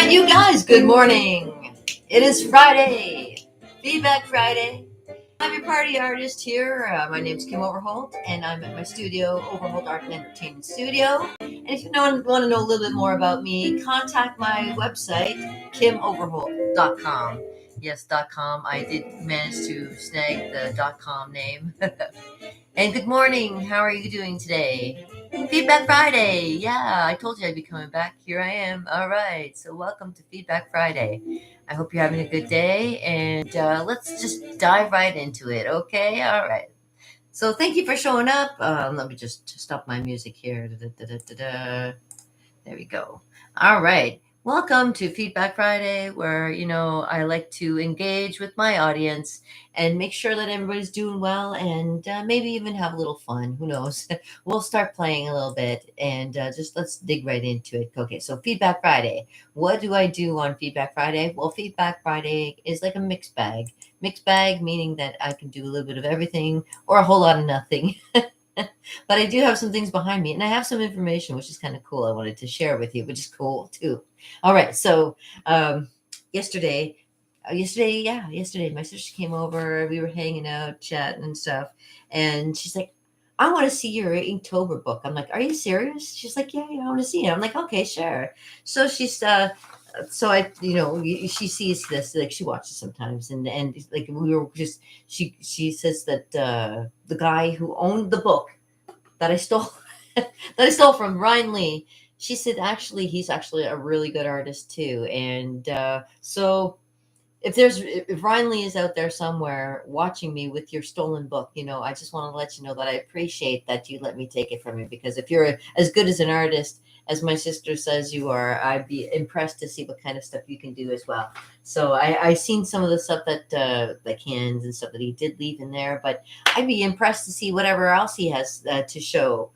right, you guys, good morning. It is Friday, Feedback Friday. I'm your party artist here. My name is Kim Overholt, and I'm at my studio, Overholt Art and Entertainment Studio. And if you want to know a little bit more about me, contact my website, kimoverholt.com. Yes, .com. I did manage to snag the .com name. And good morning. How are you doing today? Feedback Friday. Yeah, I told you I'd be coming back. Here I am. All right. So, welcome to Feedback Friday. I hope you're having a good day, and let's just dive right into it. Okay. All right. So, thank you for showing up. Let me just stop my music here. Da-da-da-da-da-da. There we go. All right. Welcome to Feedback Friday, where, I like to engage with my audience and make sure that everybody's doing well and maybe even have a little fun. Who knows? We'll start playing a little bit and just let's dig right into it. Okay, so Feedback Friday. What do I do on Feedback Friday? Well, Feedback Friday is like a mixed bag. Mixed bag meaning that I can do a little bit of everything or a whole lot of nothing. But I do have some things behind me, and I have some information which is kind of cool. I wanted to share with you, which is cool too. All right, so yesterday, yesterday, my sister came over. We were hanging out, chatting and stuff, and she's like, "I want to see your Inktober book." I'm like, "Are you serious?" She's like, "Yeah, I want to see it." I'm like, "Okay, sure." So she sees this, like she watches sometimes, and like we were just she says that the guy who owned the book that I stole that I stole from Ryan Lee. She said actually he's actually a really good artist too, and so if Ryan Lee is out there somewhere watching me with your stolen book, I just want to let you know that I appreciate that you let me take it from you, because if you're as good as an artist as my sister says you are, I'd be impressed to see what kind of stuff you can do as well. So I seen some of the stuff that like hands and stuff that he did leave in there, but I'd be impressed to see whatever else he has to show.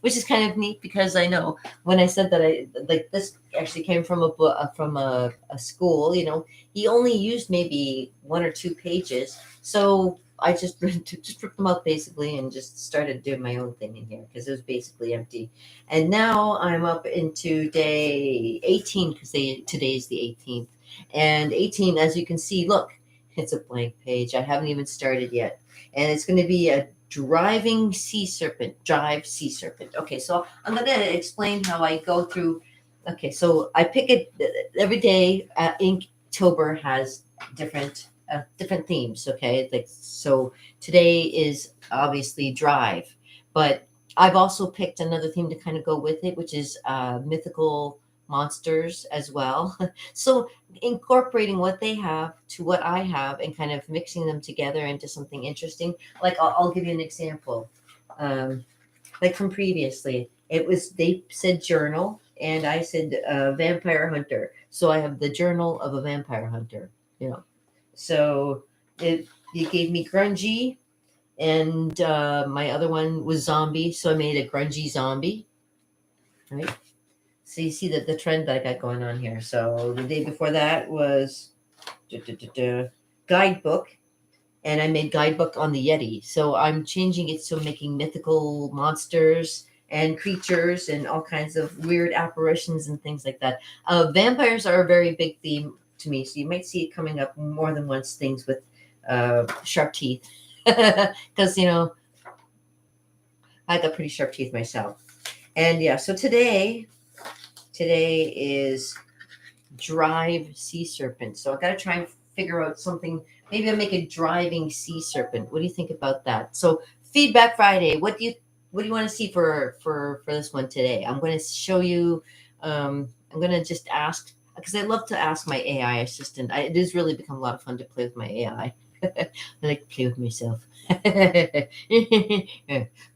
Which is kind of neat, because I know when I said that I like this actually came from a book from a school, he only used maybe one or two pages. So I just just ripped them out basically and just started doing my own thing in here because it was basically empty. And now I'm up into day 18 because today's the 18th. And 18, as you can see, look, it's a blank page. I haven't even started yet. And it's going to be a driving sea serpent, drive sea serpent. Okay, so I'm going to explain how I go through. Okay, so I pick it every day. Inktober has different themes. Okay, like so today is obviously drive, but I've also picked another theme to kind of go with it, which is mythical monsters as well. So incorporating what they have to what I have and kind of mixing them together into something interesting. Like I'll give you an example. Like from previously, they said journal, and I said vampire hunter. So I have the journal of a vampire hunter. You know, so it gave me grungy, and my other one was zombie. So I made a grungy zombie. Right. So you see the trend that I got going on here. So the day before that was guidebook, and I made guidebook on the Yeti. So I'm changing it, so making mythical monsters and creatures and all kinds of weird apparitions and things like that. Vampires are a very big theme to me, so you might see it coming up more than once. Things with sharp teeth, because I got pretty sharp teeth myself. And yeah, so today is drive sea serpent. So I got to try and figure out something. Maybe I'll make a driving sea serpent. What do you think about that? So Feedback Friday. What do you want to see for this one today? I'm going to show you. I'm going to just ask, because I love to ask my AI assistant. It has really become a lot of fun to play with my AI. I like to play with myself.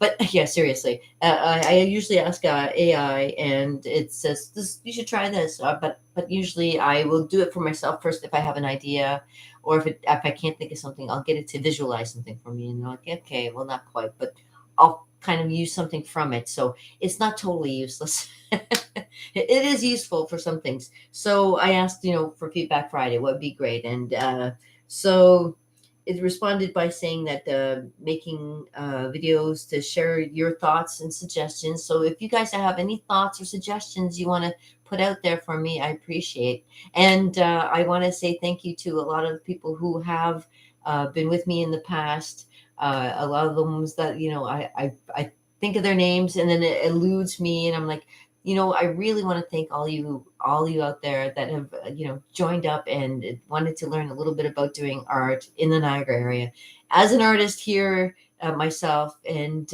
But yeah, seriously, I usually ask AI, and it says this. You should try this, but usually I will do it for myself first if I have an idea, or if I can't think of something, I'll get it to visualize something for me, and they're like, okay, well, not quite, but I'll kind of use something from it, so it's not totally useless. It is useful for some things. So I asked, for Feedback Friday, what would be great, and so it responded by saying that making videos to share your thoughts and suggestions. So if you guys have any thoughts or suggestions you want to put out there for me, I appreciate. And I want to say thank you to a lot of the people who have been with me in the past. A lot of the ones that I think of their names and then it eludes me, and I'm like, I really want to thank all you out there that have, joined up and wanted to learn a little bit about doing art in the Niagara area. As an artist here myself, and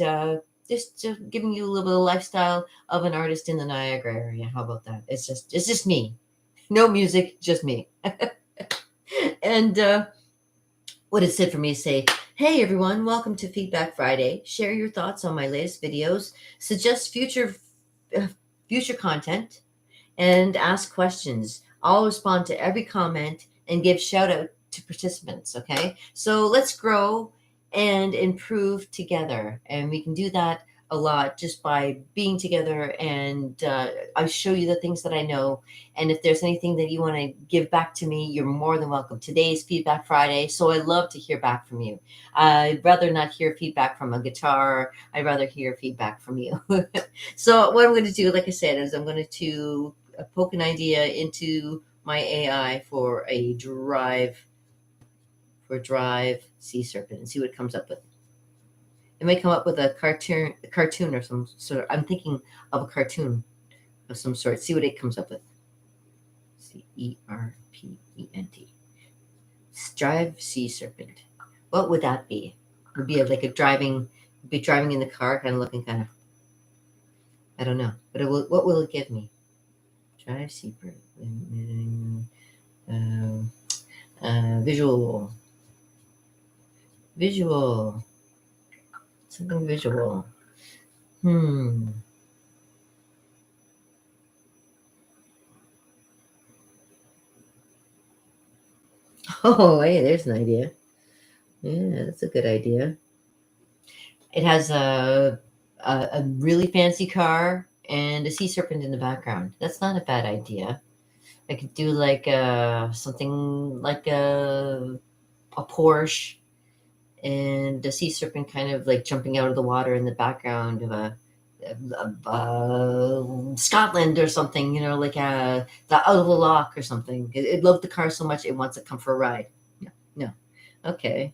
just giving you a little bit of lifestyle of an artist in the Niagara area. How about that? It's just me, no music, just me. And what it said for me is say, hey everyone, welcome to Feedback Friday. Share your thoughts on my latest videos, suggest future content, and ask questions. I'll respond to every comment and give shout out to participants. Okay, so let's grow and improve together, and we can do that a lot just by being together, and I show you the things that I know, and if there's anything that you want to give back to me, you're more than welcome. Today's Feedback Friday, so I love to hear back from you. I'd rather not hear feedback from a guitar. I'd rather hear feedback from you. So what I'm going to do, like I said, is I'm going to poke an idea into my AI for Drive Sea Serpent and see what it comes up with. It may come up with a cartoon or some sort. I'm thinking of a cartoon of some sort. See what it comes up with. CERPENT. Drive Sea Serpent. What would that be? It would be like driving in the car, kind of looking kind of. I don't know, but what will it give me? Drive Sea Serpent. Visual. Something visual. Oh, hey, there's an idea. Yeah, that's a good idea. It has a really fancy car and a sea serpent in the background. That's not a bad idea. I could do like something like a Porsche and the sea serpent kind of like jumping out of the water in the background of Scotland or something, like the out of the lock or something. It loved the car so much it wants to come for a ride. No. Okay.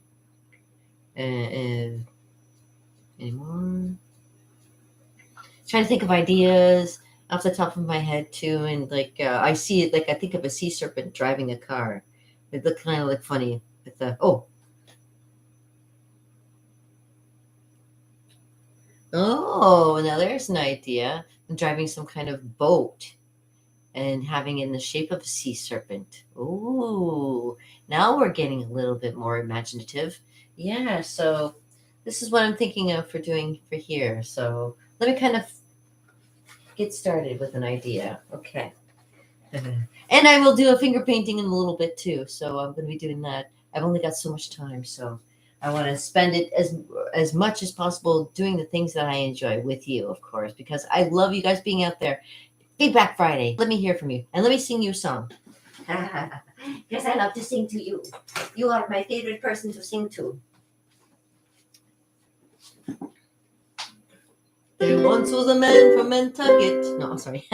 Any more? Trying to think of ideas off the top of my head too, and like I see it, like I think of a sea serpent driving a car. It looked kind of like funny with the Oh, now there's an idea. I'm driving some kind of boat and having it in the shape of a sea serpent. Ooh, now we're getting a little bit more imaginative. Yeah, so this is what I'm thinking of for doing for here. So let me kind of get started with an idea. Okay. And I will do a finger painting in a little bit too. So I'm going to be doing that. I've only got so much time, so I want to spend it as much as possible doing the things that I enjoy with you, of course, because I love you guys being out there. Feedback Friday. Let me hear from you, and let me sing you a song. Because I love to sing to you. You are my favorite person to sing to. There once was a man from Nantucket. No, sorry.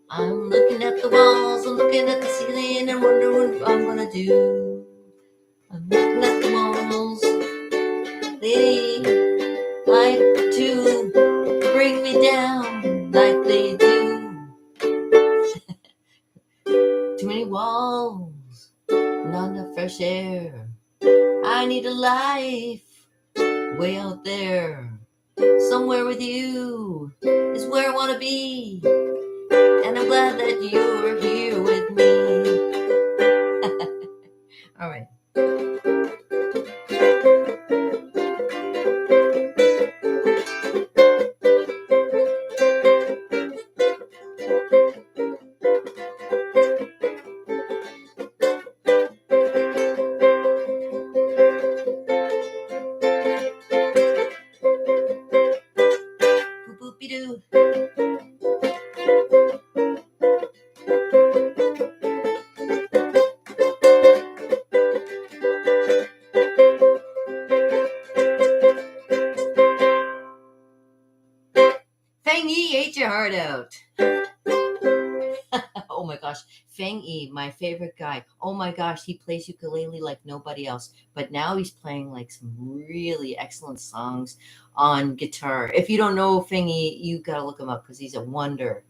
I'm looking at the walls, I'm looking at the ceiling, and wondering what I'm gonna do. I'm looking at the walls, they like to bring me down like they do. Too many walls, not enough fresh air. I need a life way out there. Somewhere with you is where I wanna be. And I'm glad that you're here with me. All right. Boop-boop-be-doo. Feng Yi ate your heart out. Oh my gosh, Feng Yi, my favorite guy. Oh my gosh, he plays ukulele like nobody else. But now he's playing like some really excellent songs on guitar. If you don't know Feng Yi, you gotta look him up because he's a wonder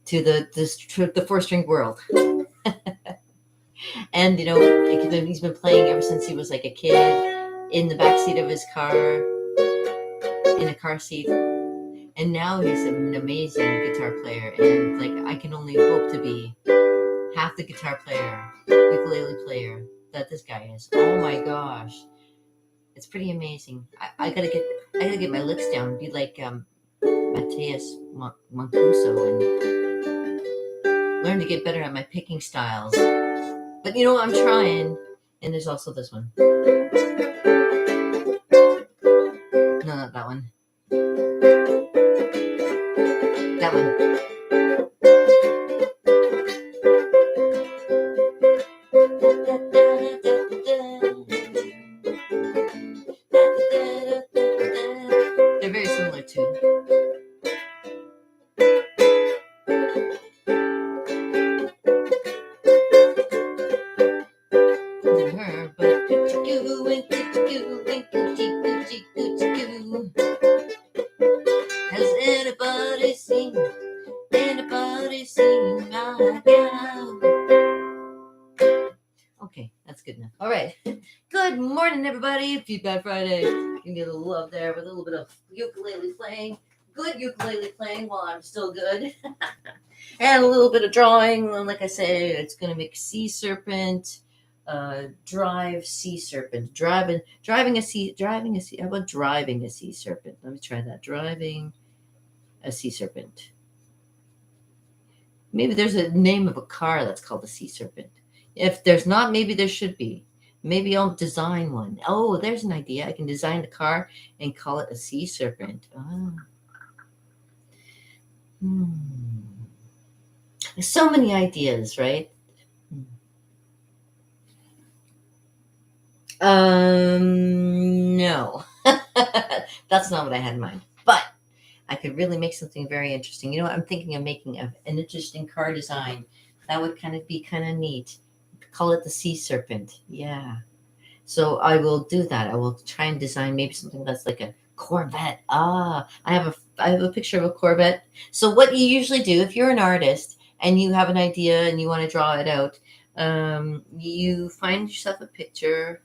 to the four string world. And he's been playing ever since he was like a kid in the backseat of his car, in a car seat. And now he's an amazing guitar player. And like I can only hope to be half the guitar player, ukulele player that this guy is. Oh my gosh. It's pretty amazing. I gotta get my licks down and be like Mateus Mancuso and learn to get better at my picking styles. But I'm trying. And there's also this one. No, not that one. That one. They're very similar too. Has anybody seen my gal? Okay, that's good enough. All right. Good morning, everybody. Feedback Friday. You can get a little love there with a little bit of ukulele playing. Good ukulele playing while I'm still good. And a little bit of drawing. And like I say, it's going to make sea serpent. Drive sea serpent. Driving a sea. How about driving a sea serpent? Let me try that. Driving a sea serpent. Maybe there's a name of a car that's called a sea serpent. If there's not, maybe there should be. Maybe I'll design one. Oh, there's an idea. I can design the car and call it a sea serpent. Oh. There's so many ideas, right? No. That's not what I had in mind. But I could really make something very interesting. I'm thinking of making an interesting car design. That would be kind of neat. Call it the sea serpent. Yeah. So I will do that. I will try and design maybe something that's like a Corvette. I have a picture of a Corvette. So what you usually do if you're an artist and you have an idea and you want to draw it out, you find yourself a picture.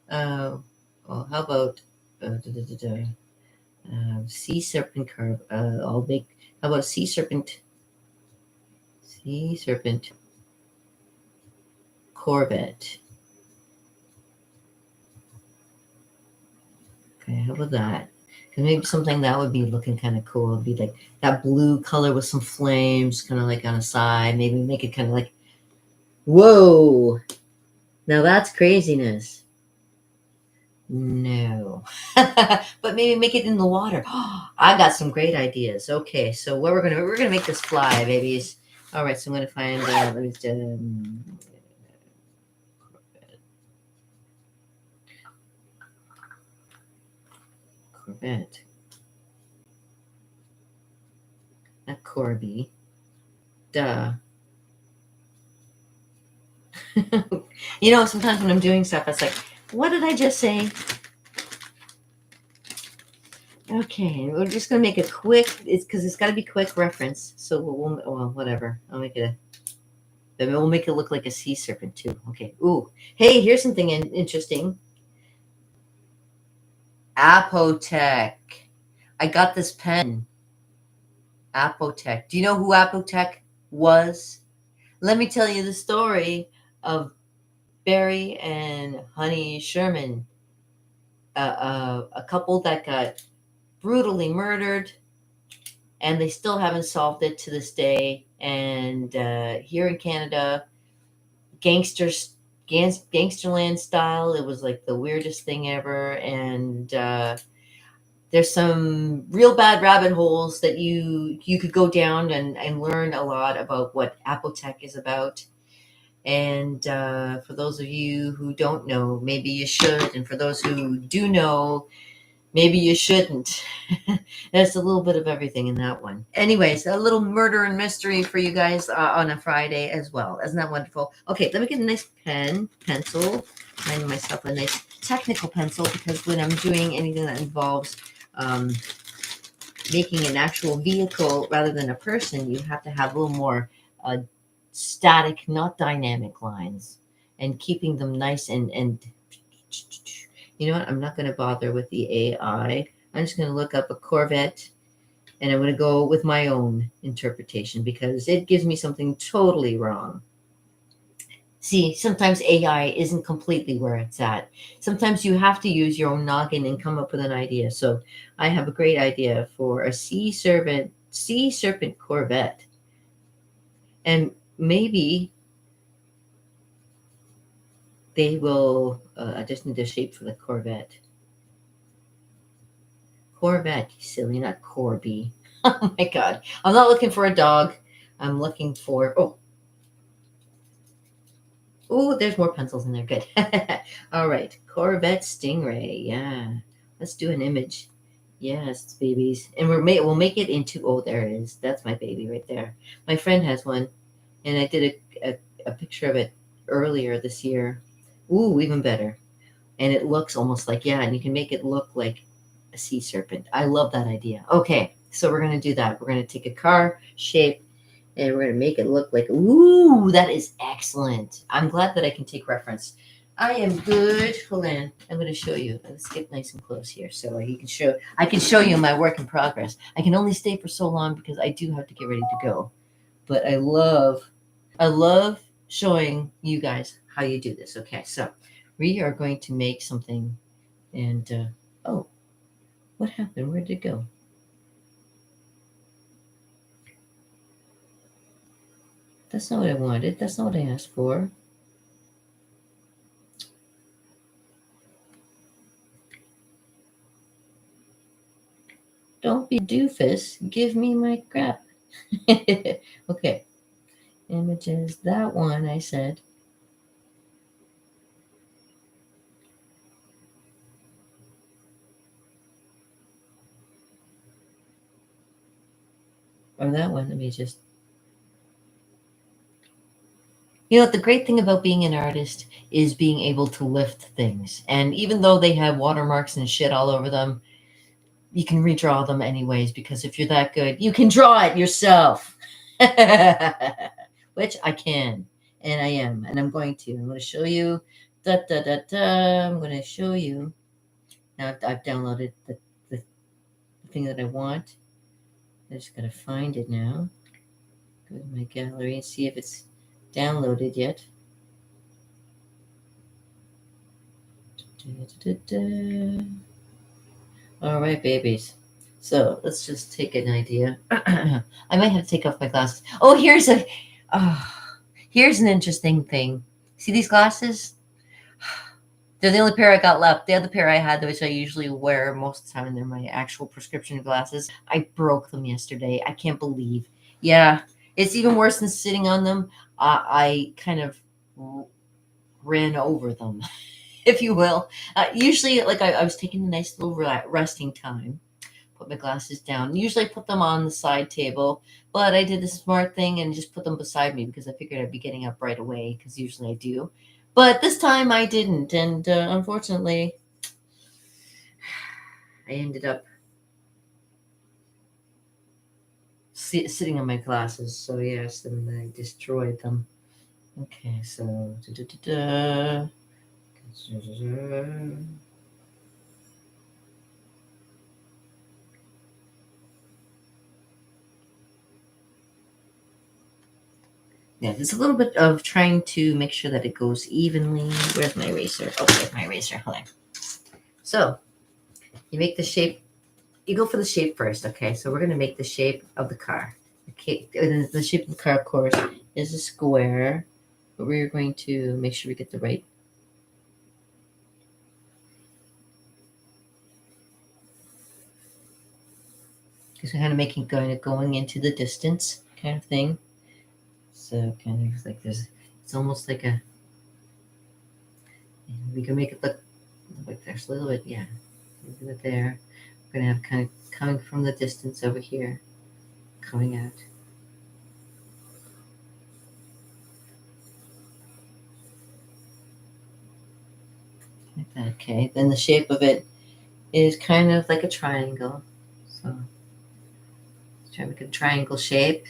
Well, how about sea serpent curve? How about a sea serpent? Sea serpent Corvette. Okay, how about that? Because maybe something that would be looking kind of cool. It'd be like that blue color with some flames, kind of like on the side. Maybe make it kind of like, whoa! Now that's craziness. No, but maybe make it in the water. I got some great ideas. Okay, so what we're gonna make this fly, babies. All right, so I'm gonna find. Let me Corvette. Not Corby. Duh. Sometimes when I'm doing stuff, it's like, what did I just say? Okay, we're just gonna make a quick. Because it's got to be quick reference. So whatever. I'll make it Then we'll make it look like a sea serpent too. Okay. Ooh. Hey, here's something interesting. Apotec. I got this pen. Apotec. Do you know who Apotec was? Let me tell you the story of Barry and Honey Sherman, a couple that got brutally murdered, and they still haven't solved it to this day. And here in Canada, Gangsterland style, it was like the weirdest thing ever. And there's some real bad rabbit holes that you could go down and learn a lot about what Apotec is about. And for those of you who don't know, maybe you should. And for those who do know, maybe you shouldn't. There's a little bit of everything in that one. Anyways, a little murder and mystery for you guys on a Friday as well. Isn't that wonderful? Okay, let me get a nice pencil. Find myself a nice technical pencil because when I'm doing anything that involves um, making an actual vehicle rather than a person, you have to have a little more static, not dynamic lines, and keeping them nice and you know what? I'm not going to bother with the AI. I'm just going to look up a Corvette and I'm going to go with my own interpretation because it gives me something totally wrong. See, sometimes AI isn't completely where it's at. Sometimes you have to use your own noggin and come up with an idea. So I have a great idea for a sea serpent Corvette. And maybe they will, I just need a shape for the Corvette. Corvette, you silly, not Corby. Oh my God. I'm not looking for a dog. I'm looking for, oh, there's more pencils in there. Good. All right. Corvette Stingray. Yeah. Let's do an image. Yes, babies. And we'll make it into, oh, there it is. That's my baby right there. My friend has one. And I did a picture of it earlier this year. Ooh, even better. And it looks almost like, yeah, and you can make it look like a sea serpent. I love that idea. Okay, so we're going to do that. We're going to take a car shape and we're going to make it look like, ooh, that is excellent. I'm glad that I can take reference. I am good. Hold on. I'm going to show you. Let's get nice and close here so I can show you my work in progress. I can only stay for so long because I do have to get ready to go. But I love showing you guys how you do this. Okay, so we are going to make something and oh, what happened? Where did it go? That's not what I wanted. That's not what I asked for. Don't be a doofus. Give me my crap. Okay. Images. That one I said. Or that one. Let me just. You know, the great thing about being an artist is being able to lift things. And even though they have watermarks and shit all over them, you can redraw them anyways because if you're that good, you can draw it yourself. Which I can, and I am, and I'm going to. I'm going to show you. Da da da da. I'm going to show you. Now I've downloaded the thing that I want. I just got to find it now. Go to my gallery and see if it's downloaded yet. Da, da, da, da. All right, babies. So let's just take an idea. I might have to take off my glasses. Oh, here's an interesting thing. See these glasses? They're the only pair I got left. The other pair I had, which I usually wear most of the time, and they're my actual prescription glasses. I broke them yesterday. I can't believe. Yeah, it's even worse than sitting on them. I kind of ran over them, if you will. Usually, like I was taking a nice little resting time. Put my glasses down. Usually I put them on the side table, but I did the smart thing and just put them beside me because I figured I'd be getting up right away because usually I do. But this time I didn't, and unfortunately, I ended up sitting on my glasses. So yes, and I destroyed them. Okay, so yeah, there's a little bit of trying to make sure that it goes evenly. Where's my eraser? Oh, there's my eraser. Hold on. So you make the shape. You go for the shape first. Okay, so we're gonna make the shape of the car. Okay, and the shape of the car, of course, is a square. But we're going to make sure we get the right. Because we're kind of making going into the distance kind of thing. So kind of like this. It's almost like a. We can make it look like there's a little bit, yeah. Do it there. We're going to have kind of coming from the distance over here, coming out. Like that, okay. Then the shape of it is kind of like a triangle. So let's try to make a triangle shape.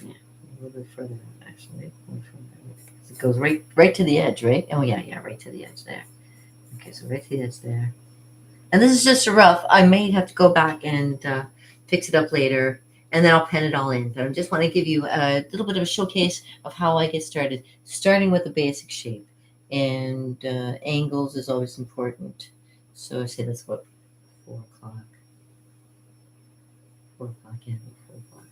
Yeah, a little bit further actually. It goes right to the edge, right? Oh yeah, right to the edge there. Okay, so right to the edge there. And this is just a rough. I may have to go back and fix it up later, and then I'll pen it all in. But I just want to give you a little bit of a showcase of how I get started, starting with a basic shape. And angles is always important. So I say that's what, 4 o'clock. 4 o'clock, yeah, 4 o'clock.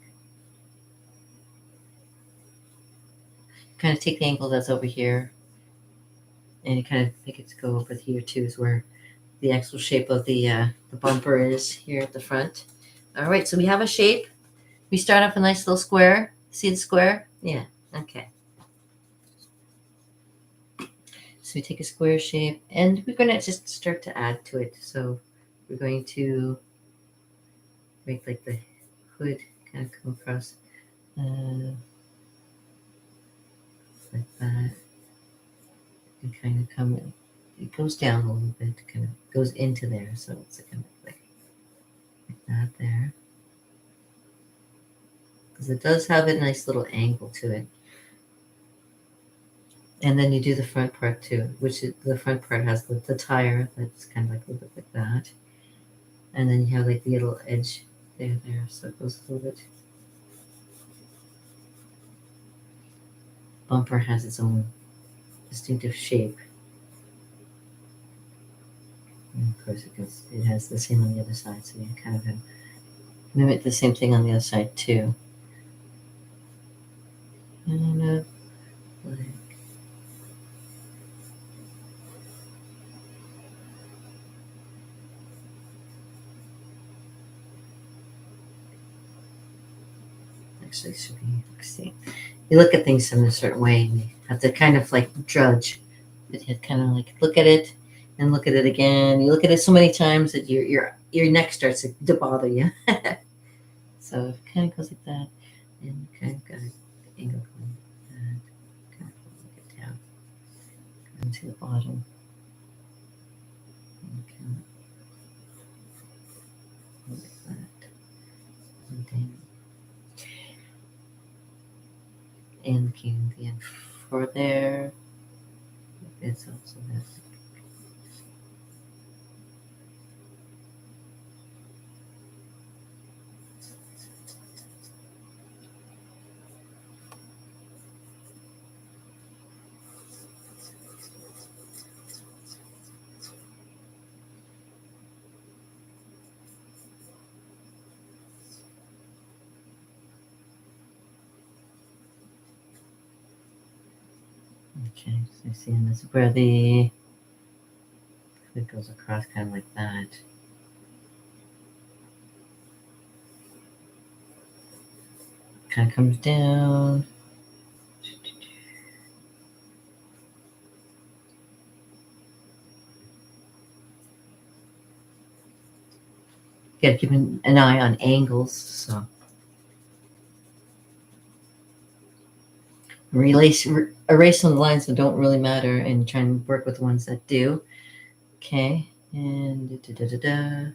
Kind of take the angle that's over here, and you kind of make it go over here too, is where the actual shape of the bumper is here at the front. All right, so we have a shape. We start off a nice little square. See the square? Yeah, okay. So we take a square shape, and we're going to just start to add to it. So we're going to make like the hood kind of come across like that, and kind of come in. It goes down a little bit, kind of goes into there. So it's kind of like that there. Because it does have a nice little angle to it. And then you do the front part too, which is, the front part has the tire that's kind of like a little bit like that. And then you have like the little edge there, so it goes a little bit. Bumper has its own distinctive shape. And of course, it has the same on the other side, so you kind of mimic the same thing on the other side too. And like actually should be, let's see. You look at things in a certain way, and you have to kind of like judge. You have to kind of like look at it and look at it again. You look at it so many times that your neck starts to bother you. So it kind of goes like that, and kind of got an angle going like that. Kind of look it down, going to the bottom. And kind of like that. And then, and looking the end for there. It's also that. Okay, so you see, and this is where it goes across kind of like that. Kind of comes down. You got to keep an eye on angles. So erasing the lines that don't really matter, and try and work with the ones that do. Okay, and da da da da.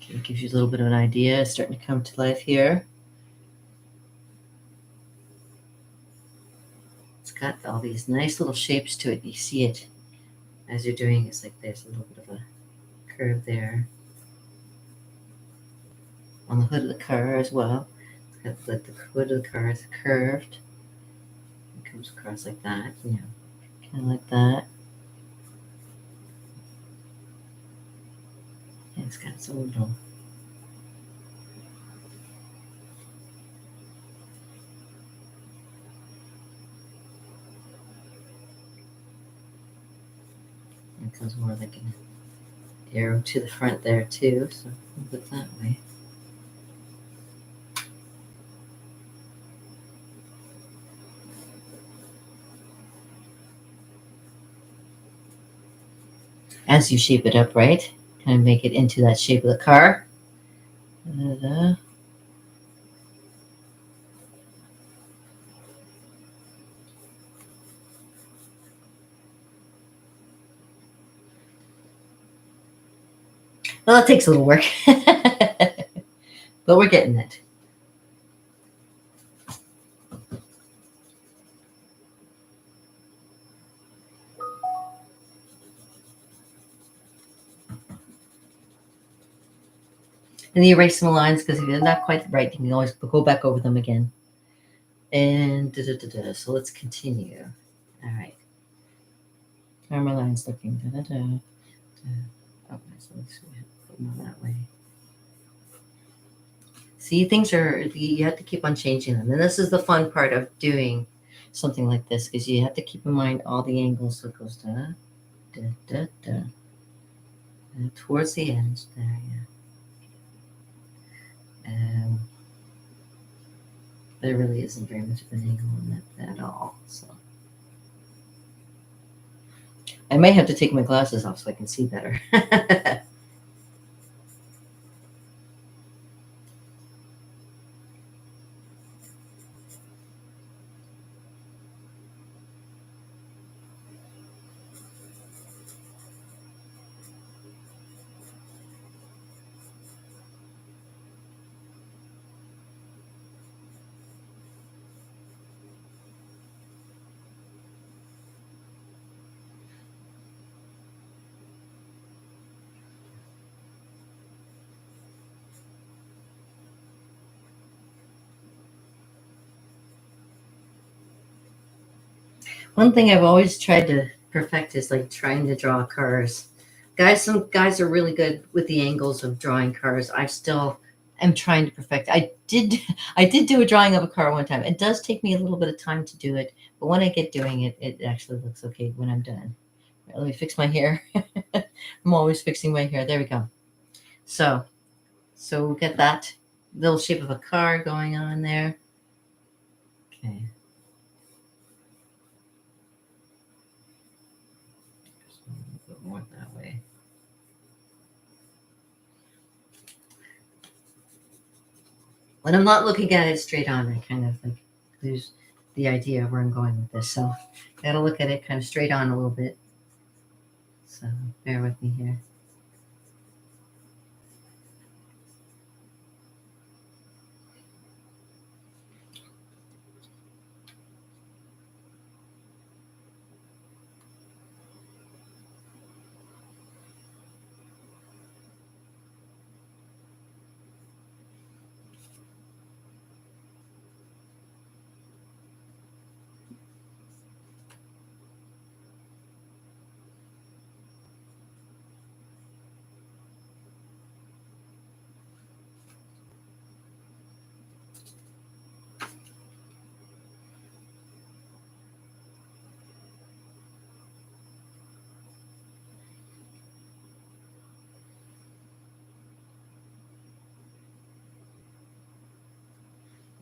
It gives you a little bit of an idea. It's starting to come to life here. It's got all these nice little shapes to it. You see it as you're doing. It's like there's a little bit of a curve there on the hood of the car as well. It's got like the hood of the car is curved. It comes across like that, kind of like that. And it's got its own little becomes more like an arrow to the front there too. So move it that way. As you shape it up, right? Kind of make it into that shape of the car. Da-da-da. Well, it takes a little work, but we're getting it. And you erase some lines because if they're not quite right, you can always go back over them again. And da-da-da-da. So let's continue. All right. How are my lines looking? Da-da-da. Okay, so let's put them that way. See, things are, you have to keep on changing them. And this is the fun part of doing something like this because you have to keep in mind all the angles. So it goes da, da, da, da. And towards the edge there, yeah. There really isn't very much of an angle in that at all. So I might have to take my glasses off so I can see better. One thing I've always tried to perfect is like trying to draw cars. Some guys are really good with the angles of drawing cars. I still am trying to perfect. I did do a drawing of a car one time. It does take me a little bit of time to do it, but when I get doing it, it actually looks okay when I'm done. Right, let me fix my hair. I'm always fixing my hair. There we go. So we'll get that little shape of a car going on there. Okay. Just a little bit more that way. When I'm not looking at it straight on, I kind of like lose the idea of where I'm going with this. So I gotta look at it kind of straight on a little bit. So bear with me here.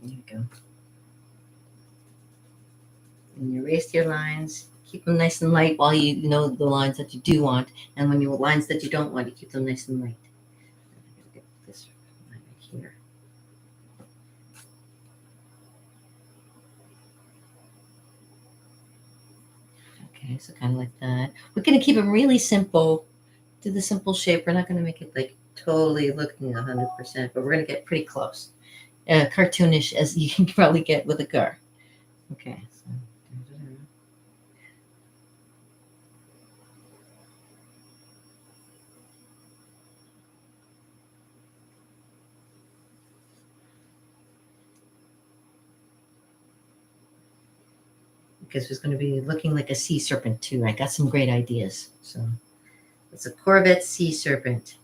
There you go. And you erase your lines. Keep them nice and light while you know the lines that you do want, and when you lines that you don't want, you keep them nice and light. I gotta get this line right here. Okay, so kind of like that. We're gonna keep it really simple. Do the simple shape. We're not gonna make it like totally looking 100%, but we're gonna get pretty close. Cartoonish as you can probably get with a car. Okay, so because it's going to be looking like a sea serpent too. I got some great ideas. So it's a Corvette sea serpent.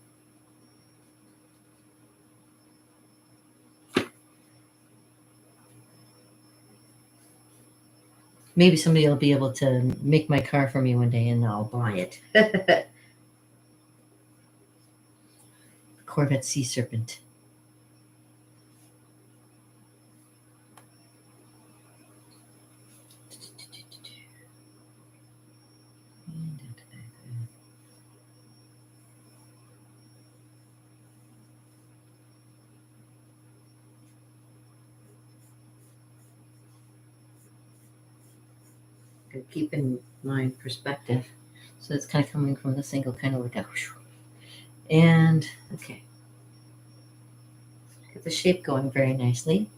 Maybe somebody will be able to make my car for me one day and I'll buy it. Corvette Sea Serpent. Keep in mind perspective. So it's kind of coming from this angle, kind of like a whoosh. And okay. Get the shape going very nicely.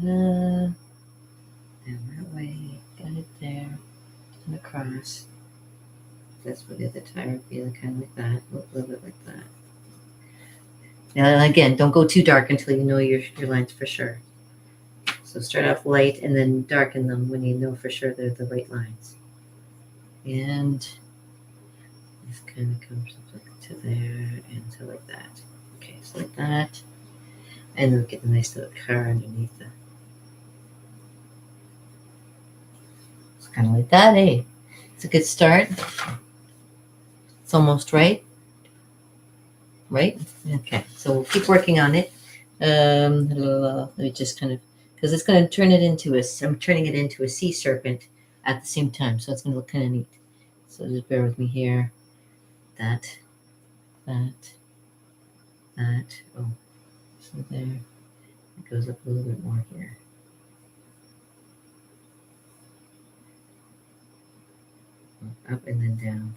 And that way, got it there, and across. That's where the other tire would be, kind of like that, a little bit like that. Now, again, don't go too dark until you know your lines for sure. So start off light and then darken them when you know for sure they're the right lines. And this kind of comes up to there and to like that. Okay, so like that. And then get a nice little car underneath it. It's kind of like that, eh? It's a good start. It's almost right. Right? Okay, so we'll keep working on it. Let me just kind of, because it's going to turn it into I'm turning it into a sea serpent at the same time, so it's going to look kind of neat. So just bear with me here. That. Oh, so there. It goes up a little bit more here. Up and then down,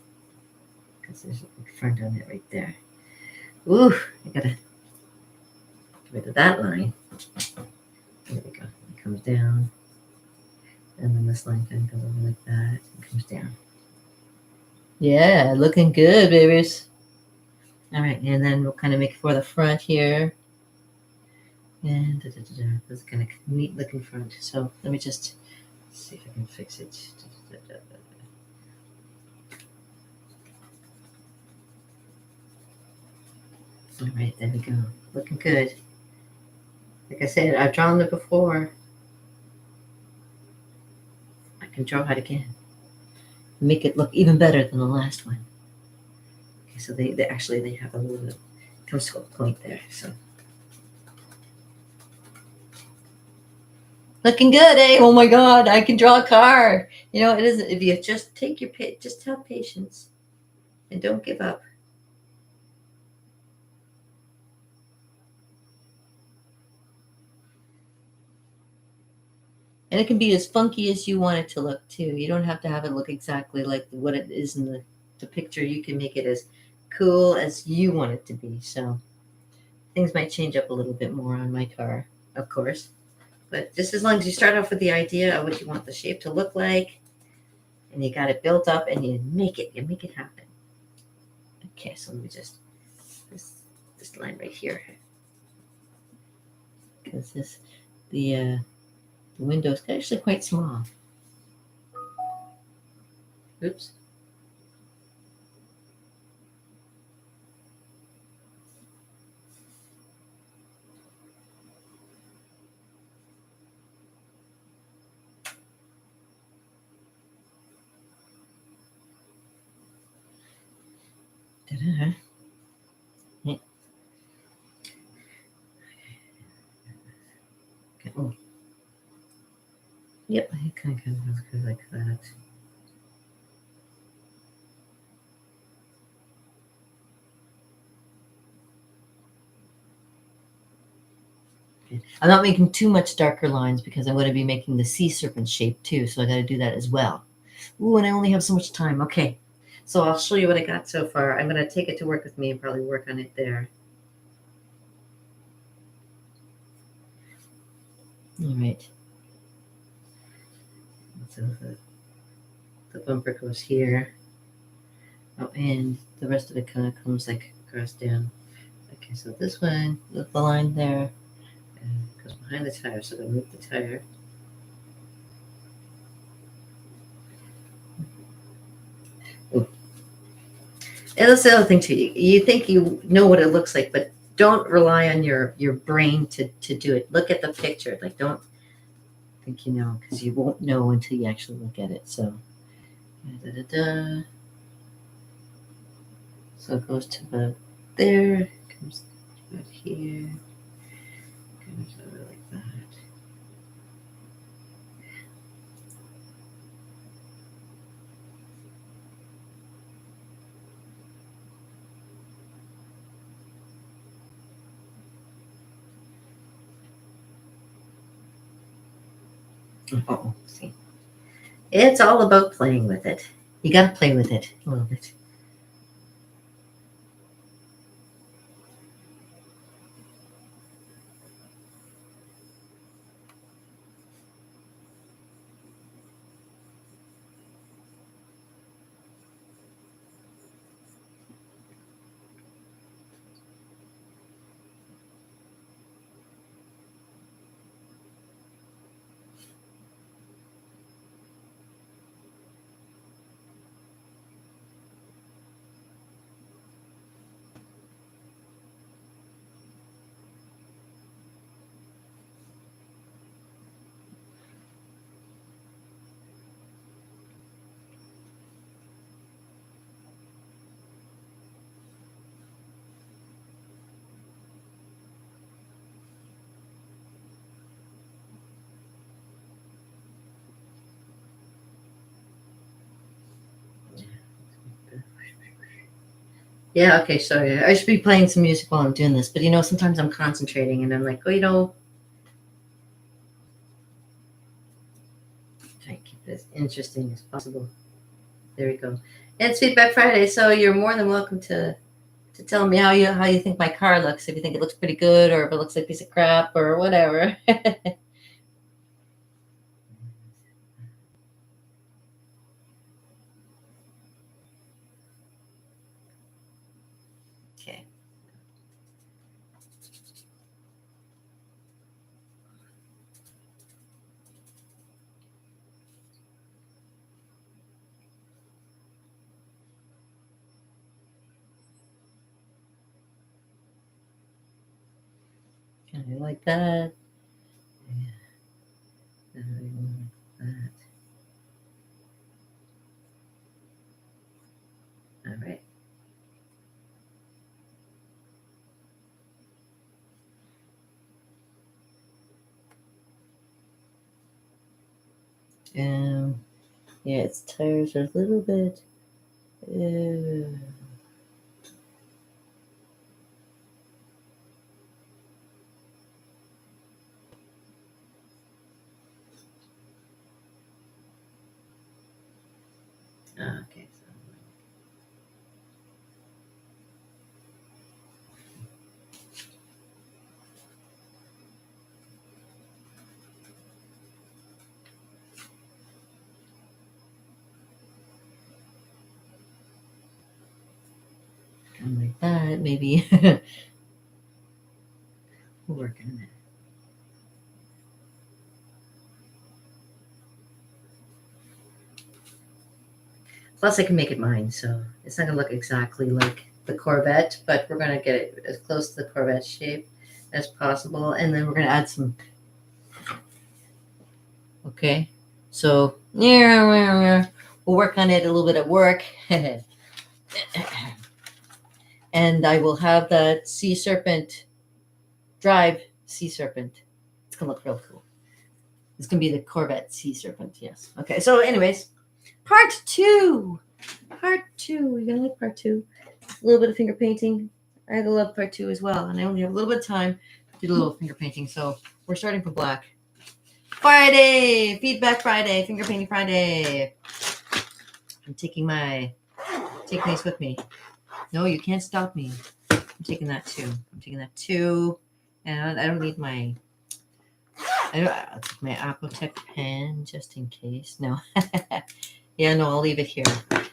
because there's a front on it right there. Ooh, I gotta get rid of that line. There we go. It comes down, and then this line kind of goes over like that and comes down. Yeah, looking good, babies. All right, and then we'll kind of make it for the front here. And this is kind of neat looking front. So let me just see if I can fix it. All right, there we go. Looking good. Like I said, I've drawn it before. I can draw it again. Make it look even better than the last one. Okay, so they actually have a little bit comes to a point there. So looking good, eh? Oh my God, I can draw a car. You know, it isn't. If you just take your just have patience, and don't give up. And it can be as funky as you want it to look too. You don't have to have it look exactly like what it is in the picture. You can make it as cool as you want it to be. So things might change up a little bit more on my car, of course. But just as long as you start off with the idea of what you want the shape to look like, and you got it built up, and you make it happen. Okay, so let me just this line right here, because the window is actually quite small. Oops. Ta-da. Yeah. Okay. Oh. Yep, it kind of looks good like that. Okay. I'm not making too much darker lines because I'm going to be making the sea serpent shape too, so I got to do that as well. Ooh, and I only have so much time. Okay, so I'll show you what I got so far. I'm going to take it to work with me and probably work on it there. All right. So the bumper goes here. Oh, and the rest of it kind of comes like across down. Okay, so this one, the line there, goes behind the tire. So I'm going to move the tire. Ooh. And that's the other thing too. You think you know what it looks like, but don't rely on your brain to do it. Look at the picture. Like don't think you know, because you won't know until you actually look at it. So, so it goes to about there, comes about here, comes over like that. Oh, see, it's all about playing with it. You got to play with it a little bit. Yeah, okay, sorry. I should be playing some music while I'm doing this, but sometimes I'm concentrating and I'm like, try to keep it as interesting as possible. There we go. It's Feedback Friday, so you're more than welcome to tell me how you think my car looks. If you think it looks pretty good, or if it looks like a piece of crap, or whatever. Okay. Kind of like that. Yeah. Like that. All right. Yeah, its tires are a little bit. Uh, okay. Kind of like that, maybe. We'll work on it. Plus, I can make it mine, so it's not gonna look exactly like the Corvette, but we're gonna get it as close to the Corvette shape as possible, and then we're gonna add some. Okay, so yeah, we'll work on it a little bit at work, and I will have that Sea Serpent Drive Sea Serpent. It's gonna look real cool. It's gonna be the Corvette Sea Serpent. Yes. Okay. So, anyways, part two. Part two. You're gonna like part two. A little bit of finger painting. I love part two as well, and I only have a little bit of time to do a little finger painting. So we're starting from black. Friday, Feedback Friday, Finger Painting Friday. I'm taking these with me. No, you can't stop me. I'm taking that too. And I don't need my I'll take my Aquatech pen just in case. No. Yeah, no, I'll leave it here.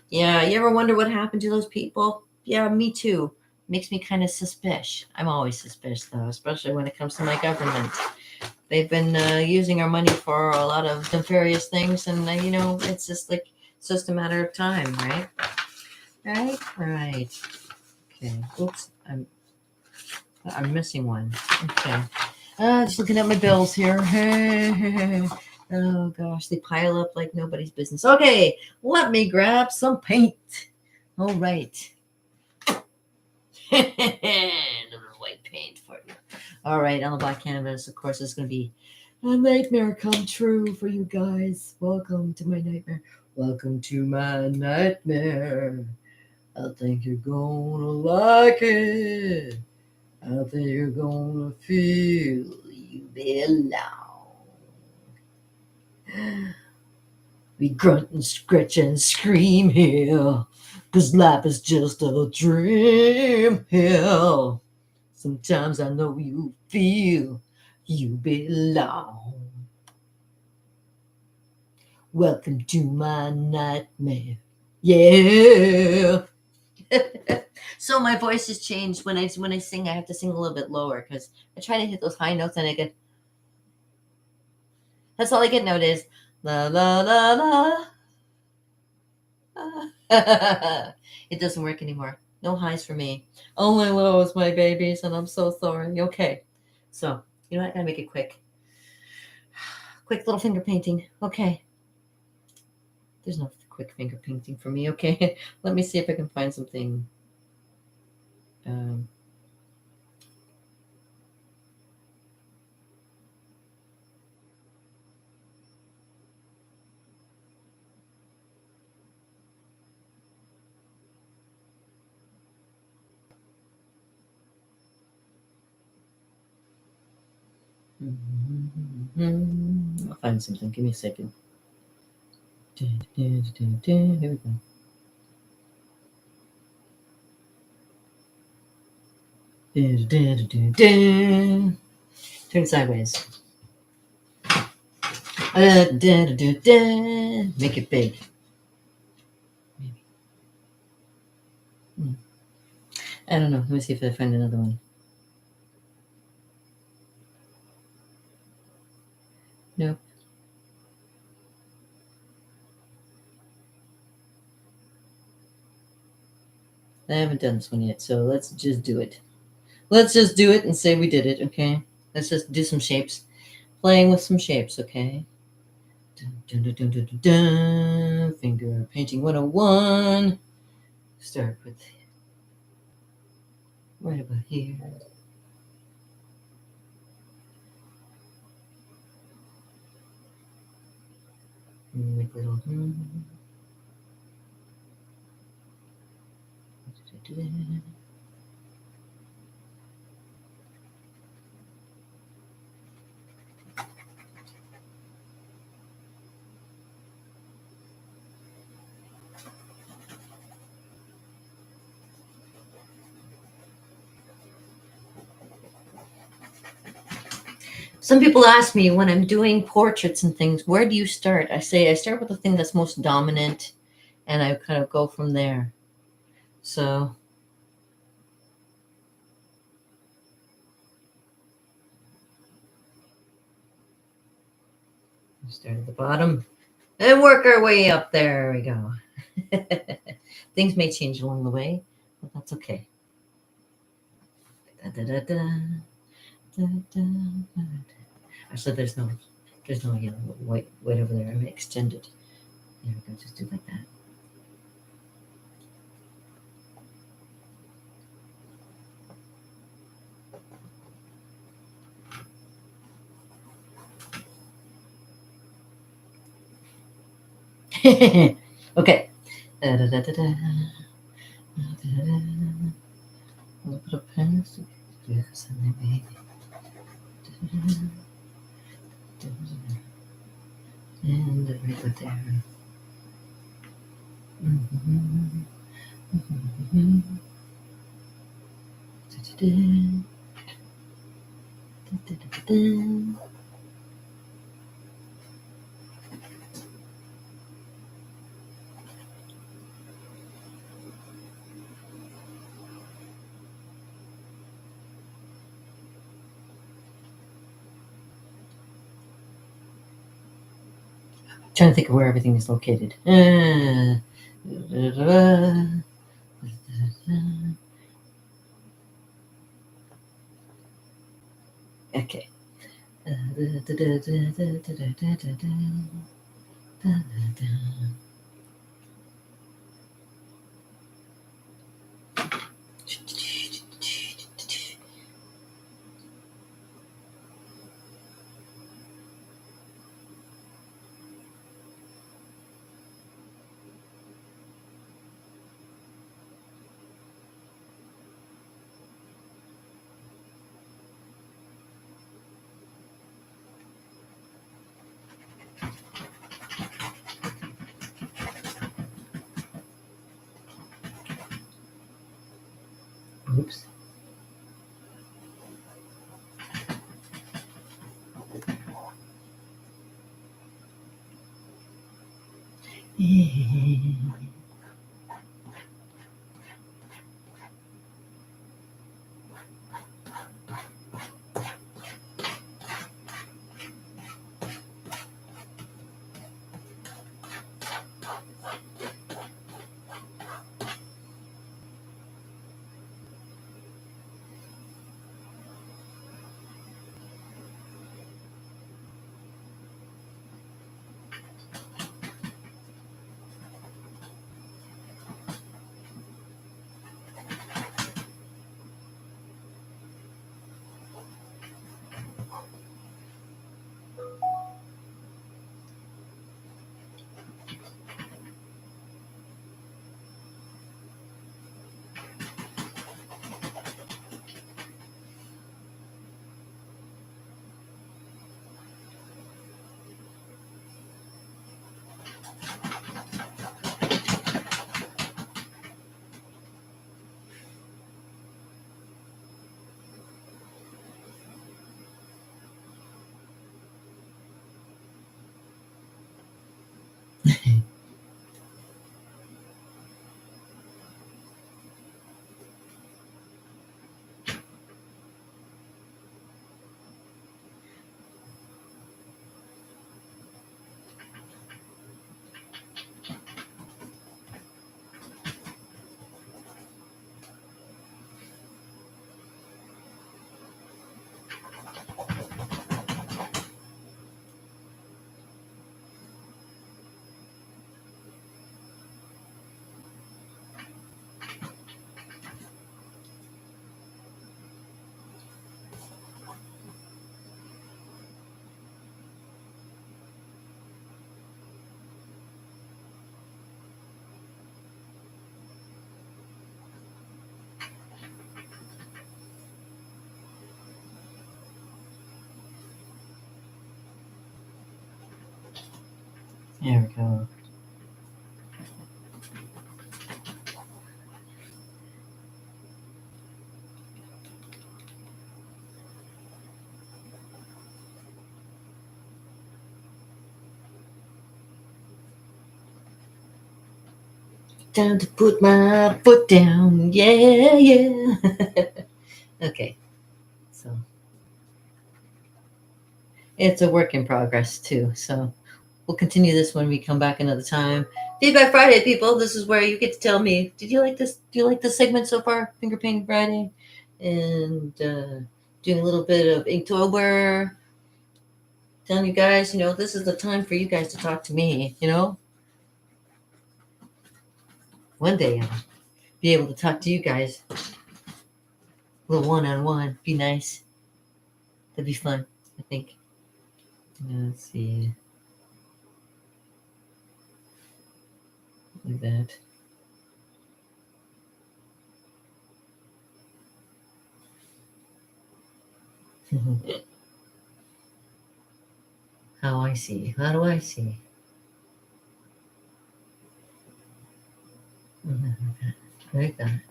Yeah, you ever wonder what happened to those people? Yeah, me too. Makes me kind of suspicious. I'm always suspicious, though, especially when it comes to my government. They've been using our money for a lot of nefarious things, and it's just a matter of time, right? Right. Okay. Oops, I'm missing one. Okay. Just looking at my bills here. Oh gosh, they pile up like nobody's business. Okay, let me grab some paint. All right. A little white paint for you. All right, on the black canvas, of course, it's going to be a nightmare come true for you guys. Welcome to my nightmare. Welcome to my nightmare. I think you're gonna like it. I think you're gonna feel you belong. We grunt and scratch and scream here, 'cause life is just a dream here. Sometimes I know you feel you belong. Welcome to my nightmare. Yeah. So my voice has changed when I sing. I have to sing a little bit lower because I try to hit those high notes and I get. That's all I get nowadays. La la la la. It doesn't work anymore. No highs for me. Only lows, my babies, and I'm so sorry. Okay. So, you know what? I gotta make it quick. Quick little finger painting. Okay. There's no quick finger painting for me. Okay. Let me see if I can find something. Um, I'll find something. Give me a second. Here we go. Turn sideways. Make it big. I don't know. Let me see if I find another one. Nope. I haven't done this one yet, so let's just do it. Let's just do it and say we did it, okay? Let's just do some shapes. Playing with some shapes, okay? Dun, dun, dun, dun, dun, dun. Finger painting 101. Start with right about here. Make a little. Some people ask me when I'm doing portraits and things, where do you start? I say I start with the thing that's most dominant and I kind of go from there. So start at the bottom and work our way up. There we go. Things may change along the way, but that's okay. Da, da, da, da, da, da, da. Actually, there's no yellow white over there. I'm gonna extend it. There we go. Just do like that. Okay. Da, da, da, da, da. A little bit of pens. Yes, and maybe. And right about there. Trying to think of where everything is located. Okay. Oops. There we go. Time to put my foot down. Yeah, yeah. Okay. So it's a work in progress too. So we'll continue this when we come back another time. Feedback Friday, people. This is where you get to tell me, did you like this? Do you like this segment so far? Finger Painting Friday, and doing a little bit of Inktober. Telling you guys, this is the time for you guys to talk to me. One day I'll be able to talk to you guys a little one-on-one. Be nice. That'd be fun, I think. Let's see. Like that. How I see. How do I see? Like that.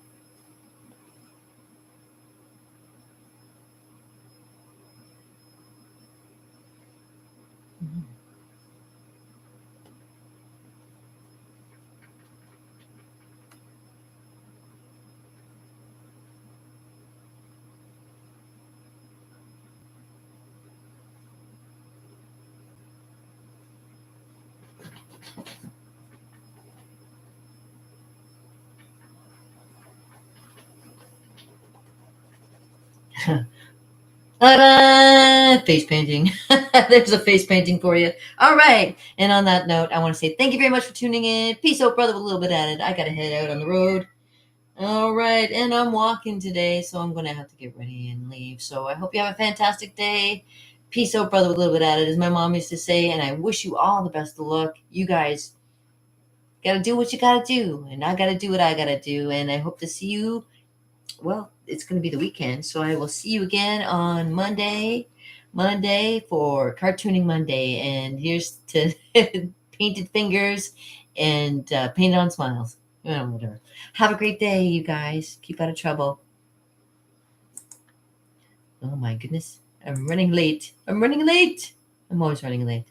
Face painting. There's a face painting for you. All right. And on that note, I want to say thank you very much for tuning in. Peace out, brother, with a little bit added. I got to head out on the road. All right. And I'm walking today, so I'm going to have to get ready and leave. So I hope you have a fantastic day. Peace out, brother, with a little bit added, as my mom used to say. And I wish you all the best of luck. You guys got to do what you got to do. And I got to do what I got to do. And I hope to see you. Well, it's going to be the weekend, so I will see you again on Monday for Cartooning Monday. And here's to painted fingers and painted on smiles. Whatever. Have a great day, you guys. Keep out of trouble. Oh my goodness. I'm running late. I'm always running late.